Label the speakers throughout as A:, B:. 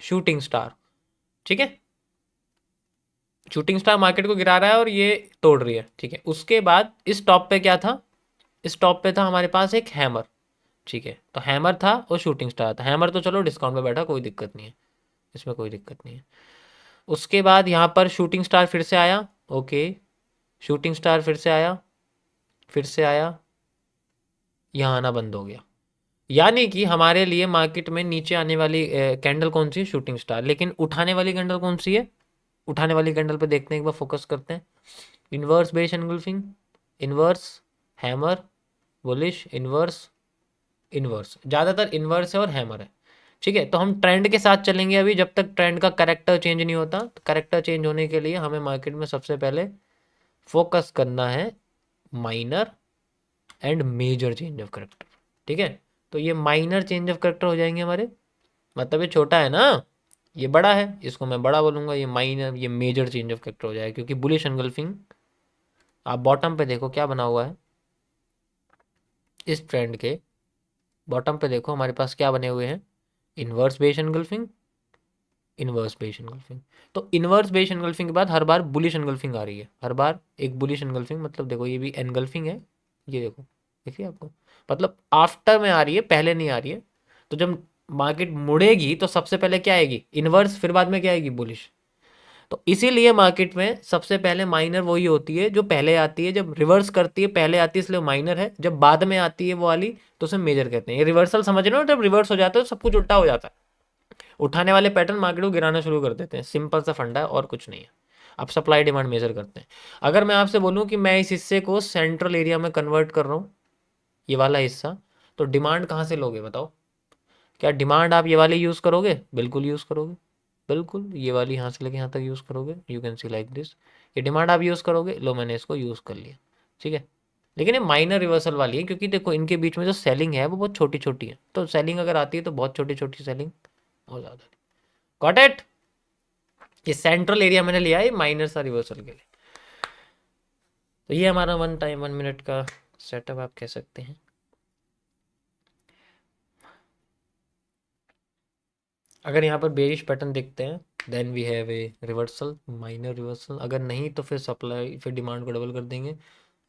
A: Shooting star, ठीक है। Shooting star market को गिरा रहा है और ये तोड़ रही है, ठीक है। उसके बाद इस टॉप पे क्या था, इस टॉप पे था हमारे पास एक हैमर, ठीक है। तो हैमर था और शूटिंग स्टार था। हैमर तो चलो डिस्काउंट पे बैठा, कोई दिक्कत नहीं है, इसमें कोई दिक्कत नहीं है। उसके बाद यहाँ पर शूटिंग स्टार फिर से आया, ओके। शूटिंग स्टार फिर से आया, फिर से आया, यहाँ आना बंद हो गया। यानी कि हमारे लिए मार्केट में नीचे आने वाली कैंडल कौन सी है, शूटिंग स्टार। लेकिन उठाने वाली कैंडल कौन सी है, उठाने वाली कैंडल पे देखते हैं, एक बार फोकस करते हैं। Inverse base engulfing, inverse, hammer, bullish, inverse, inverse, ज़्यादातर इन्वर्स है और हैमर है, ठीक है। तो हम ट्रेंड के साथ चलेंगे अभी, जब तक ट्रेंड का करेक्टर चेंज नहीं होता। तो करेक्टर चेंज होने के लिए हमें मार्केट में सबसे पहले फोकस करना है minor and major change of character, ठीक है। तो ये माइनर चेंज ऑफ करेक्टर हो जाएंगे हमारे, मतलब ये छोटा है ना, ये बड़ा है, इसको मैं बड़ा बोलूंगा। ये माइनर, ये मेजर चेंज ऑफ करेक्टर हो जाएगा, क्योंकि बुलिश एनगल्फिंग, आप बॉटम पे देखो क्या बना हुआ है, इस ट्रेंड के बॉटम पे देखो हमारे पास क्या बने हुए हैं, inverse base engulfing, inverse base engulfing. तो इन्वर्स बेस एनगल्फिंग के बाद हर बार बुलिश एनगल्फिंग आ रही है, हर बार एक बुलिश एनगल्फिंग। मतलब देखो ये भी एनगल्फिंग है, ये देखो, देखिए आपको, मतलब आफ्टर में आ रही है, पहले नहीं आ रही है। तो जब मार्केट मुड़ेगी तो सबसे पहले क्या आएगी, इन्वर्स, फिर बाद में क्या आएगी, बुलिश। तो इसीलिए मार्केट में सबसे पहले माइनर वही होती है जो पहले आती है। जब रिवर्स करती है पहले आती है, इसलिए माइनर है। जब बाद में आती है वो वाली, तो उसे मेजर कहते हैं। ये रिवर्सल समझ रहे हो, जब रिवर्स हो जाता है तो सब कुछ उल्टा हो जाता है। उठाने वाले पैटर्न मार्केट को गिराना शुरू कर देते हैं, सिंपल सा फंडा है और कुछ नहीं है। अब सप्लाई डिमांड मेजर करते हैं। अगर मैं आपसे बोलूं कि मैं इस हिस्से को सेंट्रल एरिया में कन्वर्ट कर रहा हूँ, ये वाला हिस्सा, तो डिमांड कहाँ से लोगे बताओ। क्या डिमांड आप ये वाली यूज़ करोगे, बिल्कुल यूज़ करोगे, बिल्कुल ये वाली यहाँ से लेके यहाँ तक यूज़ करोगे। You can see like this, ये डिमांड आप यूज़ करोगे। लो मैंने इसको यूज़ कर लिया, ठीक है। लेकिन ये माइनर रिवर्सल वाली है, क्योंकि देखो इनके बीच में जो सेलिंग है वो बहुत छोटी छोटी है। तो सेलिंग अगर आती है तो बहुत छोटी छोटी सेलिंग हो ज़्यादा। Got it. ये सेंट्रल एरिया मैंने लिया है माइनर सा रिवर्सल के लिए। तो ये हमारा 1 मिनट का सेटअप आप कह सकते हैं। अगर यहाँ पर बेरिश पैटर्न देखते हैं, then we have a reversal, minor reversal. अगर नहीं तो फिर सप्लाई, फिर डिमांड को डबल कर देंगे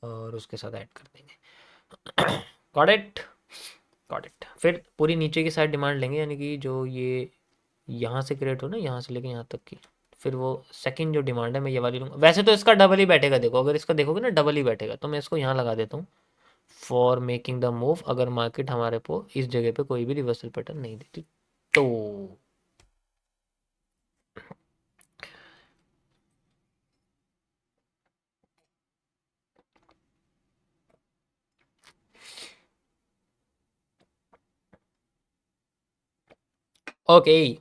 A: और उसके साथ ऐड कर देंगे। Got it, got it. फिर पूरी नीचे की साइड डिमांड लेंगे, यानी कि जो ये यहाँ से क्रिएट हो ना, यहाँ से लेके यहाँ तक की, फिर वो सेकंड जो डिमांड है मैं ये वाली लूँगा। वैसे तो इसका डबल ही बैठेगा, देखो अगर इसका देखोगे ना डबल ही बैठेगा। तो मैं इसको यहाँ लगा देता हूँ फॉर मेकिंग द मूव, अगर मार्केट हमारे को इस जगह पे कोई भी रिवर्सल पैटर्न नहीं देती तो। ओके,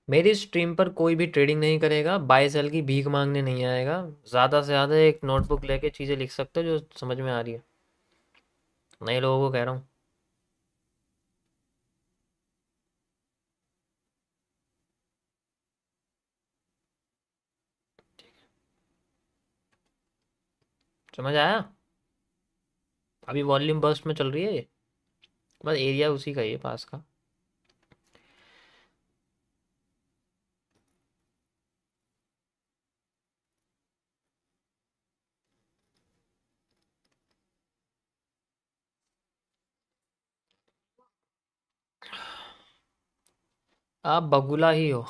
A: मेरी स्ट्रीम पर कोई भी ट्रेडिंग नहीं करेगा, बाय सेल की भीख मांगने नहीं आएगा। ज़्यादा से ज़्यादा एक नोटबुक लेके चीज़ें लिख सकते हो जो समझ में आ रही है, नए लोगों को कह रहा हूँ। समझ आया। अभी वॉल्यूम बर्स्ट में चल रही है ये, बस एरिया उसी का ही है पास का। आप बगुला ही हो।